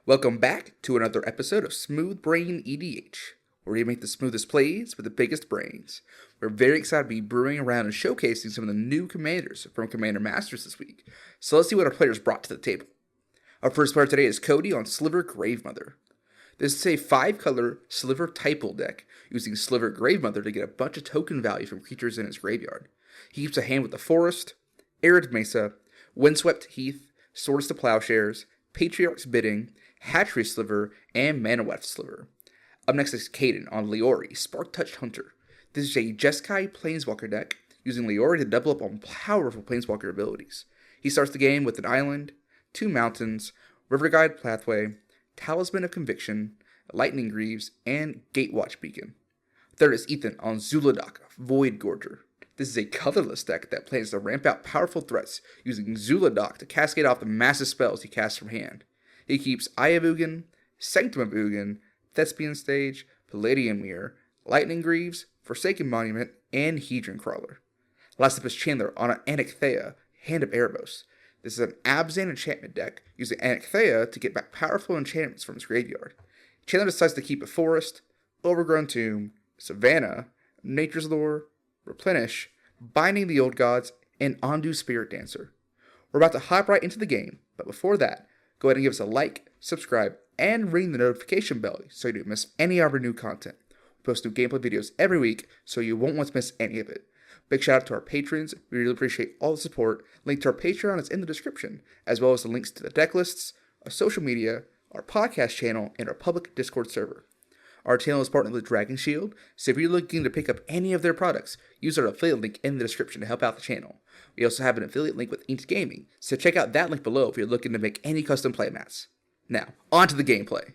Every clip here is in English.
Welcome back to another episode of SmoothBrainEDH, where we make the smoothest plays with the biggest brains. We're very excited to be brewing around and showcasing some of the new commanders from CommanderMasters this week, so let's see what our players brought to the table. Our first player today is Cody on Sliver Gravemother. This is a 5-color Sliver typal deck, using Sliver Gravemother to get a bunch of token value from creatures in his graveyard. He keeps a hand with the Forest, Arid Mesa, Windswept Heath, Swords to Plowshares, Patriarch's Bidding, Hatchery Sliver, and Mana-Weft Sliver. Up next is Caden on Leori, Spark-Touched Hunter. This is a Jeskai Planeswalker deck, using Leori to double up on powerful Planeswalker abilities. He starts the game with an island, 2 mountains, River Guide Pathway, Talisman of Conviction, Lightning Greaves, and Gatewatch Beacon. Third is Ethan on Zhulodok, Void Gorger. This is a colorless deck that plans to ramp out powerful threats, using Zhulodok to cascade off the massive spells he casts from hand. He keeps Eye of Ugin, Sanctum of Ugin, Thespian Stage, Palladium Mirror, Lightning Greaves, Forsaken Monument, and Hedron Crawler. Last up is Chandler on an Anikthea, Hand of Erebos. This is an Abzan enchantment deck, using Anikthea to get back powerful enchantments from his graveyard. Chandler decides to keep a Forest, Overgrown Tomb, Savannah, Nature's Lore, Replenish, Binding the Old Gods, and Ondu Spirit Dancer. We're about to hop right into the game, but before that, go ahead and give us a like, subscribe, and ring the notification bell so you don't miss any of our new content. We post new gameplay videos every week, so you won't want to miss any of it. Big shout out to our patrons. We really appreciate all the support. Link to our Patreon is in the description, as well as the links to the deck lists, our social media, our podcast channel, and our public Discord server. Our channel is partnered with Dragon Shield, so if you're looking to pick up any of their products, use our affiliate link in the description to help out the channel. We also have an affiliate link with Inked Gaming, so check out that link below if you're looking to make any custom playmats. Now, on to the gameplay.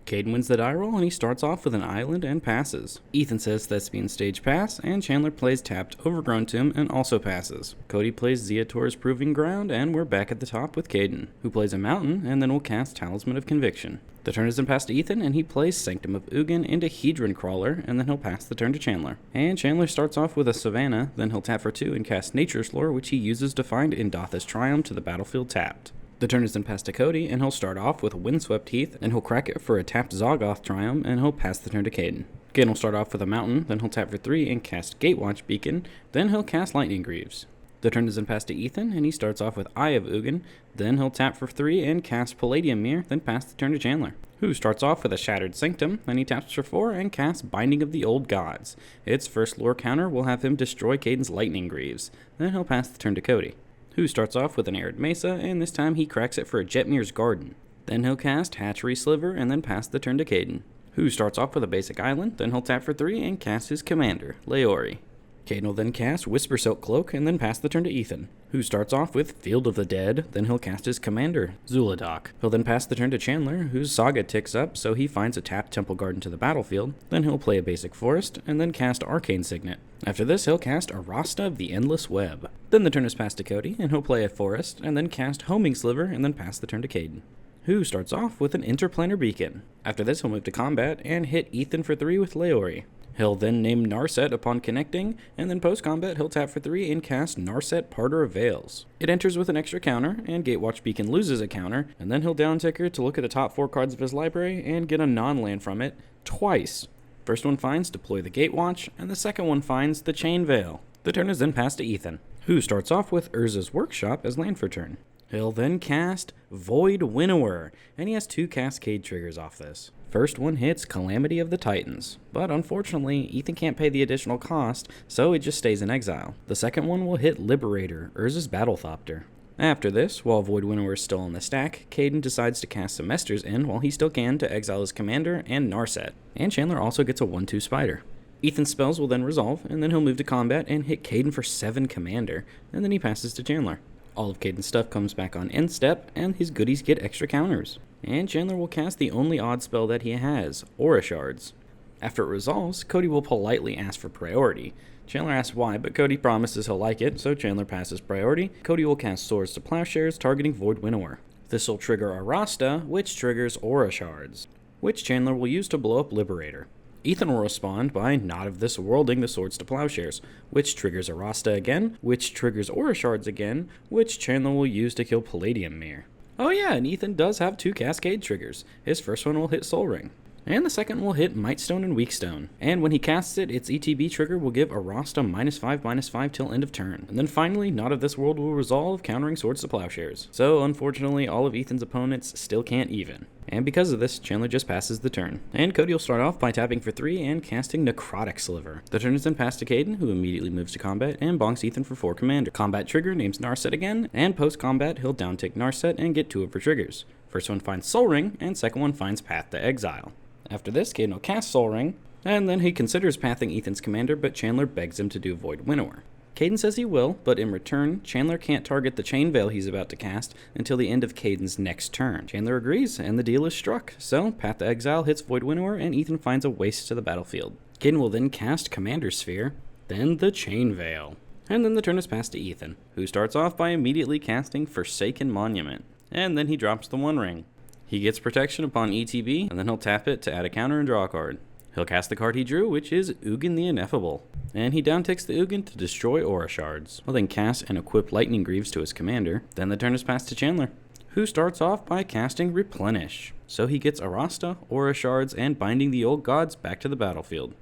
Caden wins the die roll, and he starts off with an island and passes. Ethan says Thespian Stage pass, and Chandler plays tapped Overgrown Tomb and also passes. Cody plays Zeator's Proving Ground, and we're back at the top with Caden, who plays a mountain and then will cast Talisman of Conviction. The turn is then passed to Ethan, and he plays Sanctum of Ugin into Hedron Crawler, and then he'll pass the turn to Chandler. And Chandler starts off with a Savannah, then he'll tap for 2 and cast Nature's Lore, which he uses to find Indatha's Triumph to the battlefield tapped. The turn is then passed to Cody, and he'll start off with a Windswept Heath, and he'll crack it for a tapped Zoggoth Triumph, and he'll pass the turn to Caden. Caden will start off with a Mountain, then he'll tap for 3 and cast Gatewatch Beacon, then he'll cast Lightning Greaves. The turn is then passed to Ethan, and he starts off with Eye of Ugin, then he'll tap for 3 and cast Palladium Mirror, then pass the turn to Chandler, who starts off with a Shattered Sanctum, then he taps for 4 and casts Binding of the Old Gods. Its first lore counter will have him destroy Caden's Lightning Greaves, then he'll pass the turn to Cody, who starts off with an Arid Mesa, and this time he cracks it for a Jetmir's Garden. Then he'll cast Hatchery Sliver, and then pass the turn to Caden, who starts off with a basic island, then he'll tap for 3 and cast his commander, Leori. Caden will then cast Whisper Silk Cloak, and then pass the turn to Ethan, who starts off with Field of the Dead, then he'll cast his commander, Zhulodok. He'll then pass the turn to Chandler, whose Saga ticks up, so he finds a tapped Temple Garden to the battlefield, then he'll play a basic Forest, and then cast Arcane Signet. After this, he'll cast Arasta of the Endless Web. Then the turn is passed to Cody, and he'll play a Forest, and then cast Homing Sliver, and then pass the turn to Caden, who starts off with an Interplanar Beacon. After this, he'll move to combat, and hit Ethan for 3 with Leori. He'll then name Narset upon connecting, and then post-combat he'll tap for 3 and cast Narset Parter of Veils. It enters with an extra counter, and Gatewatch Beacon loses a counter, and then he'll downticker to look at the top 4 cards of his library and get a non-land from it twice. First one finds Deploy the Gatewatch, and the second one finds the Chain Veil. The turn is then passed to Ethan, who starts off with Urza's Workshop as land for turn. He'll then cast Void Winnower, and he has 2 Cascade triggers off this. First one hits Calamity of the Titans, but unfortunately, Ethan can't pay the additional cost, so it just stays in exile. The second one will hit Liberator, Urza's Battlethopter. After this, while Void Winnower is still on the stack, Caden decides to cast Semester's End while he still can to exile his commander and Narset, and Chandler also gets a 1/2 Spider. Ethan's spells will then resolve, and then he'll move to combat and hit Caden for 7 commander, and then he passes to Chandler. All of Caden's stuff comes back on end step, and his goodies get extra counters. And Chandler will cast the only odd spell that he has, Aura Shards. After it resolves, Cody will politely ask for priority. Chandler asks why, but Cody promises he'll like it, so Chandler passes priority. Cody will cast Swords to Plowshares, targeting Void Winnower. This will trigger Arasta, which triggers Aura Shards, which Chandler will use to blow up Liberator. Ethan will respond by Not of This Worlding the Swords to Plowshares, which triggers Arasta again, which triggers Aura Shards again, which Chandler will use to kill Palladium Mirror. Oh yeah, and Ethan does have 2 Cascade triggers. His first one will hit Soul Ring, and the second will hit Mightstone and Weakstone. And when he casts it, its ETB trigger will give Arasta -5/-5 till end of turn. And then finally, Not of This World will resolve, countering Swords to Plowshares. So unfortunately, all of Ethan's opponents still can't even. And because of this, Chandler just passes the turn. And Cody will start off by tapping for 3 and casting Necrotic Sliver. The turn is then passed to Caden, who immediately moves to combat and bonks Ethan for 4 commander. Combat trigger names Narset again, and post-combat he'll downtick Narset and get 2 of her triggers. First one finds Soul Ring, and second one finds Path to Exile. After this, Caden will cast Soul Ring, and then he considers pathing Ethan's commander, but Chandler begs him to do Void Winnower. Caden says he will, but in return, Chandler can't target the Chain Veil he's about to cast until the end of Caden's next turn. Chandler agrees, and the deal is struck, so Path to Exile hits Void Winnower, and Ethan finds a waste to the battlefield. Caden will then cast Commander Sphere, then the Chain Veil. And then the turn is passed to Ethan, who starts off by immediately casting Forsaken Monument, and then he drops the One Ring. He gets protection upon ETB, and then he'll tap it to add a counter and draw a card. He'll cast the card he drew, which is Ugin the Ineffable, and he downticks the Ugin to destroy Aura Shards. He'll then cast and equip Lightning Greaves to his commander. Then the turn is passed to Chandler, who starts off by casting Replenish. So he gets Arasta, Aura Shards, and Binding the Old Gods back to the battlefield.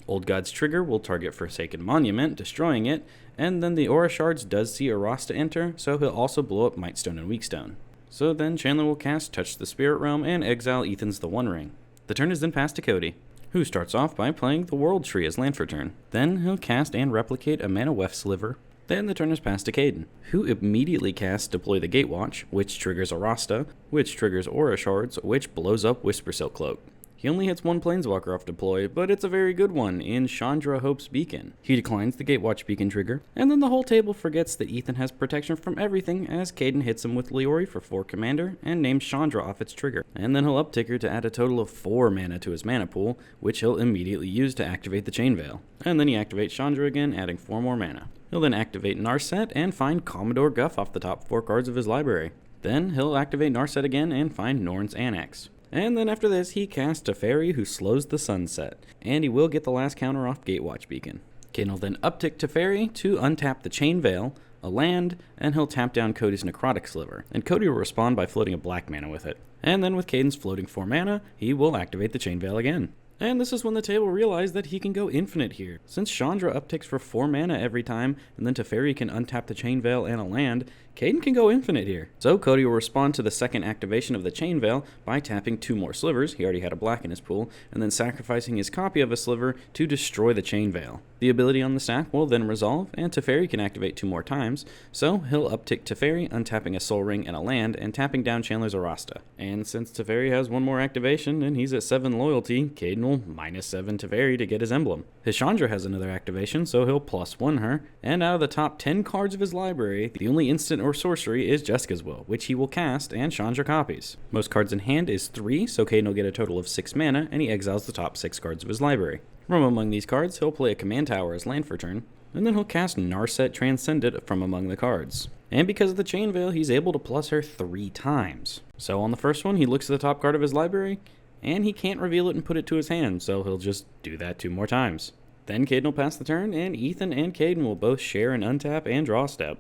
Old God's trigger will target Forsaken Monument, destroying it, and then the Aura Shards does see Arasta enter, so he'll also blow up Mightstone and Weakstone. So then Chandler will cast Touch the Spirit Realm and exile Ethan's the One Ring. The turn is then passed to Cody, who starts off by playing the World Tree as land for turn. Then he'll cast and replicate a Mana Weft Sliver. Then the turn is passed to Caden, who immediately casts Deploy the Gatewatch, which triggers Arasta, which triggers Aura Shards, which blows up Whisper Silk Cloak. He only hits 1 Planeswalker off deploy, but it's a very good one in Chandra Hope's Beacon. He declines the Gatewatch Beacon trigger, and then the whole table forgets that Ethan has protection from everything as Caden hits him with Leori for 4 commander and names Chandra off its trigger. And then he'll uptick her to add a total of 4 mana to his mana pool, which he'll immediately use to activate the Chain Veil. And then he activates Chandra again, adding 4 more mana. He'll then activate Narset and find Commodore Guff off the top 4 cards of his library. Then he'll activate Narset again and find Norn's Annex. And then after this, he casts Teferi, who slows the sunset, and he will get the last counter off Gatewatch Beacon. Caden will then uptick Teferi to untap the Chain Veil, a land, and he'll tap down Cody's Necrotic Sliver, and Cody will respond by floating a black mana with it. And then with Caden's floating 4 mana, he will activate the Chain Veil again. And this is when the table realized that he can go infinite here. Since Chandra upticks for 4 mana every time, and then Teferi can untap the Chain Veil and a land, Caden can go infinite here. So Cody will respond to the second activation of the Chain Veil by tapping 2 more slivers, he already had a black in his pool, and then sacrificing his copy of a sliver to destroy the Chain Veil. The ability on the stack will then resolve, and Teferi can activate 2 more times, so he'll uptick Teferi, untapping a Soul Ring and a land, and tapping down Chandler's Arasta. And since Teferi has 1 more activation, and he's at 7 loyalty, Caden will -7 Teferi to get his emblem. His Chandra has another activation, so he'll +1 her, and out of the top 10 cards of his library, the only instant or sorcery is Jessica's Will, which he will cast, and Chandra copies. Most cards in hand is 3, so Caden will get a total of 6 mana, and he exiles the top 6 cards of his library. From among these cards, he'll play a Command Tower as land for turn, and then he'll cast Narset Transcendent from among the cards. And because of the Chain Veil, he's able to plus her 3 times. So on the first one, he looks at the top card of his library, and he can't reveal it and put it to his hand, so he'll just do that 2 more times. Then Caden will pass the turn, and Ethan and Caden will both share an untap and draw a step.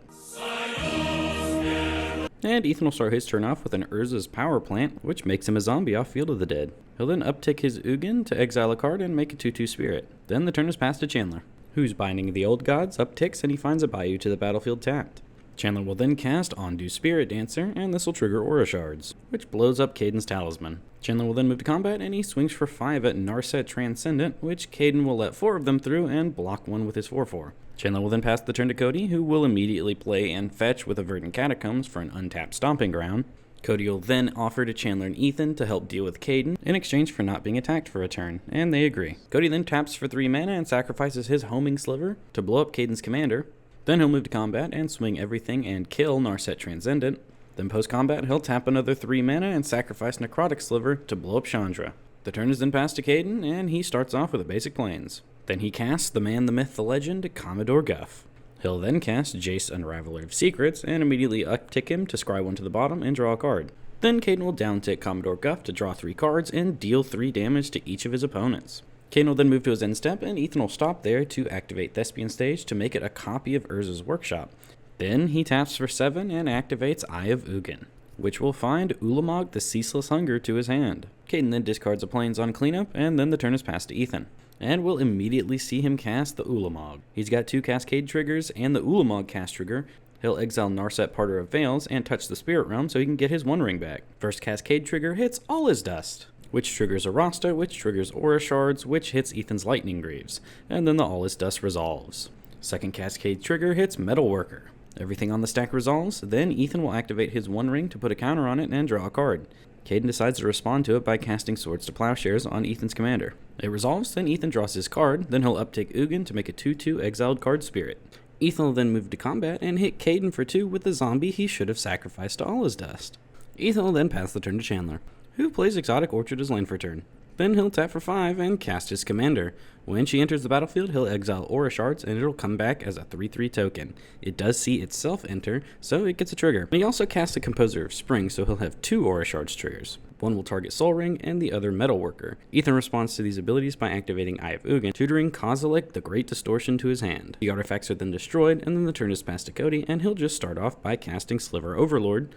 And Ethan will start his turn off with an Urza's Power Plant, which makes him a zombie off Field of the Dead. He'll then uptick his Ugin to exile a card and make a 2/2 spirit. Then the turn is passed to Chandler, who's Binding the Old Gods, upticks, and he finds a Bayou to the battlefield tapped. Chandler will then cast Undo Spirit Dancer, and this will trigger Aura Shards, which blows up Caden's Talisman. Chandler will then move to combat, and he swings for 5 at Narset Transcendent, which Caden will let 4 of them through and block 1 with his 4/4. Chandler will then pass the turn to Cody, who will immediately play and fetch with a Verdant Catacombs for an untapped Stomping Ground. Cody will then offer to Chandler and Ethan to help deal with Caden in exchange for not being attacked for a turn, and they agree. Cody then taps for 3 mana and sacrifices his Homing Sliver to blow up Caden's commander. Then he'll move to combat and swing everything and kill Narset Transcendent. Then post-combat, he'll tap another 3 mana and sacrifice Necrotic Sliver to blow up Chandra. The turn is then passed to Caden, and he starts off with a basic plains. Then he casts the man, the myth, the legend, Commodore Guff. He'll then cast Jace, Unraveler of Secrets, and immediately uptick him to scry 1 to the bottom and draw a card. Then Caden will downtick Commodore Guff to draw 3 cards and deal 3 damage to each of his opponents. Caden will then move to his end step, and Ethan will stop there to activate Thespian Stage to make it a copy of Urza's Workshop. Then he taps for 7 and activates Eye of Ugin. which will find Ulamog the Ceaseless Hunger to his hand. Caden then discards a Plains on cleanup, and then the turn is passed to Ethan. And we'll immediately see him cast the Ulamog. He's got 2 Cascade triggers and the Ulamog cast trigger. He'll exile Narset Parter of Veils and touch the Spirit Realm so he can get his One Ring back. First Cascade trigger hits All Is Dust, which triggers Arasta, which triggers Aura Shards, which hits Ethan's Lightning Greaves, and then the All Is Dust resolves. Second Cascade trigger hits Metalworker. Everything on the stack resolves, then Ethan will activate his One Ring to put a counter on it and draw a card. Caden decides to respond to it by casting Swords to Plowshares on Ethan's commander. It resolves, then Ethan draws his card, then he'll uptake Ugin to make a 2/2 exiled card spirit. Ethan will then move to combat and hit Caden for 2 with the zombie he should have sacrificed to All His Dust. Ethan will then pass the turn to Chandler, who plays Exotic Orchard as land for turn. Then he'll tap for 5 and cast his commander. When she enters the battlefield, he'll exile Aura Shards and it'll come back as a 3/3 token. It does see itself enter, so it gets a trigger. He also casts a Composer of Spring, so he'll have 2 Aura Shards triggers. One will target Soul Ring and the other Metalworker. Ethan responds to these abilities by activating Eye of Ugin, tutoring Kozilek the Great Distortion to his hand. The artifacts are then destroyed, and then the turn is passed to Cody, and he'll just start off by casting Sliver Overlord,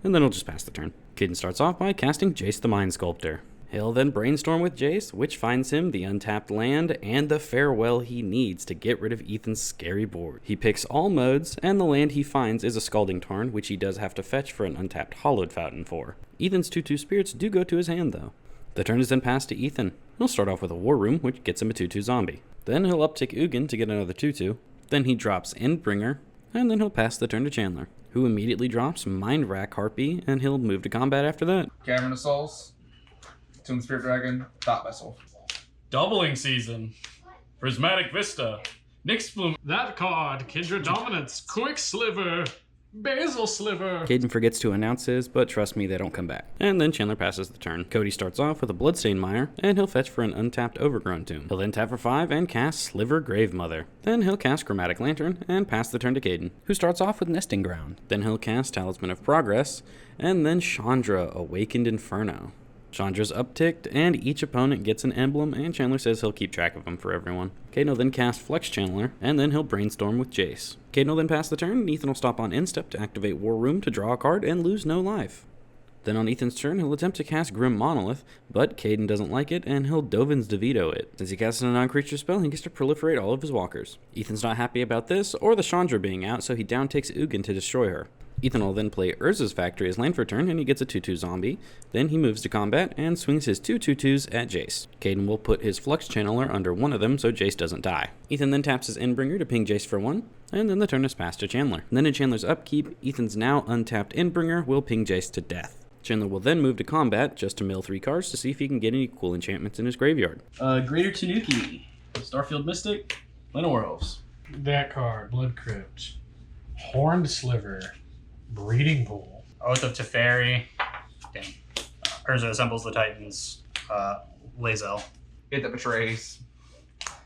and then he'll just pass the turn. Caden starts off by casting Jace the Mind Sculptor. He'll then brainstorm with Jace, which finds him the untapped land and the farewell he needs to get rid of Ethan's scary board. He picks all modes, and the land he finds is a Scalding Tarn, which he does have to fetch for an untapped Hollowed Fountain for. Ethan's 2/2 spirits do go to his hand though. The turn is then passed to Ethan. He'll start off with a War Room, which gets him a 2/2 zombie. Then he'll uptick Ugin to get another 2/2. Then he drops Endbringer, and then he'll pass the turn to Chandler, who immediately drops Mind Rack Harpy, and he'll move to combat after that. Cavern of Souls, Tomb Spirit Dragon, Thought Vessel. Doubling Season, Prismatic Vista, Nyx Bloom, that card, Kindred Dominance, Quick Sliver, Basil Sliver. Caden forgets to announce his, but trust me, they don't come back. And then Chandler passes the turn. Cody starts off with a Bloodstained Mire, and he'll fetch for an untapped Overgrown Tomb. He'll then tap for 5 and cast Sliver Gravemother. Then he'll cast Chromatic Lantern and pass the turn to Caden, who starts off with Nesting Ground. Then he'll cast Talisman of Progress, and then Chandra, Awakened Inferno. Chandra's upticked, and each opponent gets an emblem, and Chandler says he'll keep track of them for everyone. Caden will then cast Flex Chandler, and then he'll brainstorm with Jace. Caden will then pass the turn, and Ethan will stop on end step to activate War Room to draw a card and lose no life. Then on Ethan's turn, he'll attempt to cast Grim Monolith, but Caden doesn't like it, and he'll Dovin's DeVito it. Since he casts a non-creature spell, he gets to proliferate all of his walkers. Ethan's not happy about this, or the Chandra being out, so he downtakes Ugin to destroy her. Ethan will then play Urza's Factory as land for turn, and he gets a 2/2 zombie. Then he moves to combat and swings his 2 2/2s at Jace. Caden will put his Flux Channeler under one of them so Jace doesn't die. Ethan then taps his Endbringer to ping Jace for 1, and then the turn is passed to Chandler. And then in Chandler's upkeep, Ethan's now untapped Endbringer will ping Jace to death. Chandler will then move to combat just to mill 3 cards to see if he can get any cool enchantments in his graveyard. Greater Tanuki, Starfield Mystic, Llanowar Elves. That card, Blood Crypt, Horned Sliver, Breeding Pool, Oath of Teferi, dang. Urza Assembles the Titans, Lae'zel. Hit that betrays.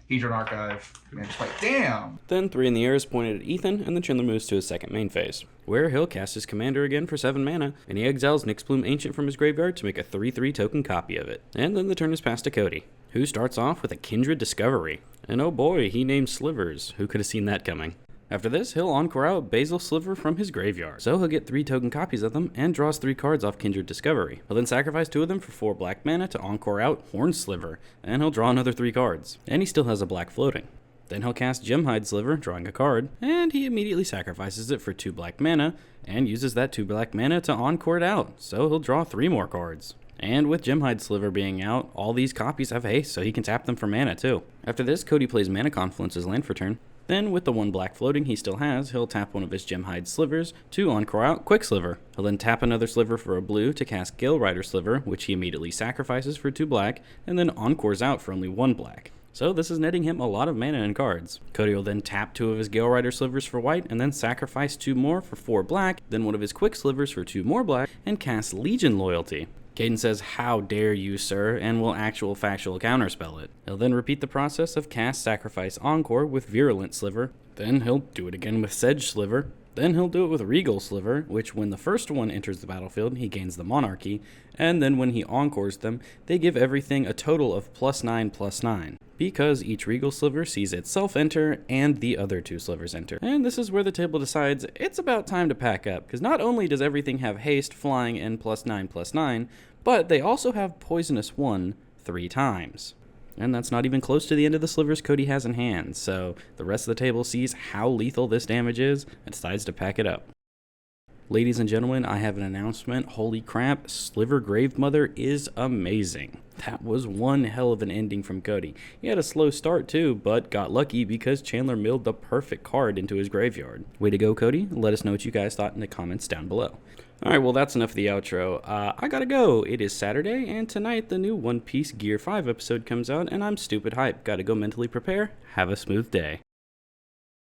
Hedron Archive. Man, just like, damn! Then 3 in the air is pointed at Ethan, and then Chandler moves to his second main phase, where he'll cast his commander again for 7 mana, and he exiles Nyxbloom Ancient from his graveyard to make a 3/3 token copy of it. And then the turn is passed to Cody, who starts off with a Kindred Discovery. And oh boy, he named Slivers. Who could have seen that coming? After this, he'll encore out Basil Sliver from his graveyard, so he'll get 3 token copies of them and draws 3 cards off Kindred Discovery. He'll then sacrifice 2 of them for 4 black mana to encore out Horn Sliver, and he'll draw another 3 cards. And he still has a black floating. Then he'll cast Gemhide Sliver, drawing a card, and he immediately sacrifices it for 2 black mana, and uses that 2 black mana to encore it out, so he'll draw 3 more cards. And with Gemhide Sliver being out, all these copies have haste, so he can tap them for mana too. After this, Cody plays Mana Confluence as land for turn. Then, with the 1 black floating he still has, he'll tap one of his Gemhide Slivers to encore out Quick Sliver. He'll then tap another Sliver for a blue to cast Gale Rider Sliver, which he immediately sacrifices for 2 black, and then encores out for only 1 black. So this is netting him a lot of mana and cards. Cody will then tap 2 of his Gale Rider Slivers for white, and then sacrifice 2 more for 4 black, then one of his Quick Slivers for 2 more black, and cast Legion Loyalty. Caden says, "How dare you, sir," and will actual factual counterspell it. He'll then repeat the process of cast, sacrifice, encore with Virulent Sliver. Then he'll do it again with Sedge Sliver. Then he'll do it with Regal Sliver, which when the first one enters the battlefield, he gains the Monarchy, and then when he encores them, they give everything a total of +9/+9. because each Regal Sliver sees itself enter and the other 2 slivers enter. And this is where the table decides it's about time to pack up, because not only does everything have haste, flying, and +9/+9, but they also have Poisonous 1 3 times. And that's not even close to the end of the slivers Cody has in hand, so the rest of the table sees how lethal this damage is and decides to pack it up. Ladies and gentlemen, I have an announcement. Holy crap, Sliver Gravemother is amazing. That was one hell of an ending from Cody. He had a slow start too, but got lucky because Chandler milled the perfect card into his graveyard. Way to go, Cody. Let us know what you guys thought in the comments down below. Alright, well that's enough of the outro. I gotta go. It is Saturday, and tonight the new One Piece Gear 5 episode comes out, and I'm stupid hype. Gotta go mentally prepare. Have a smooth day.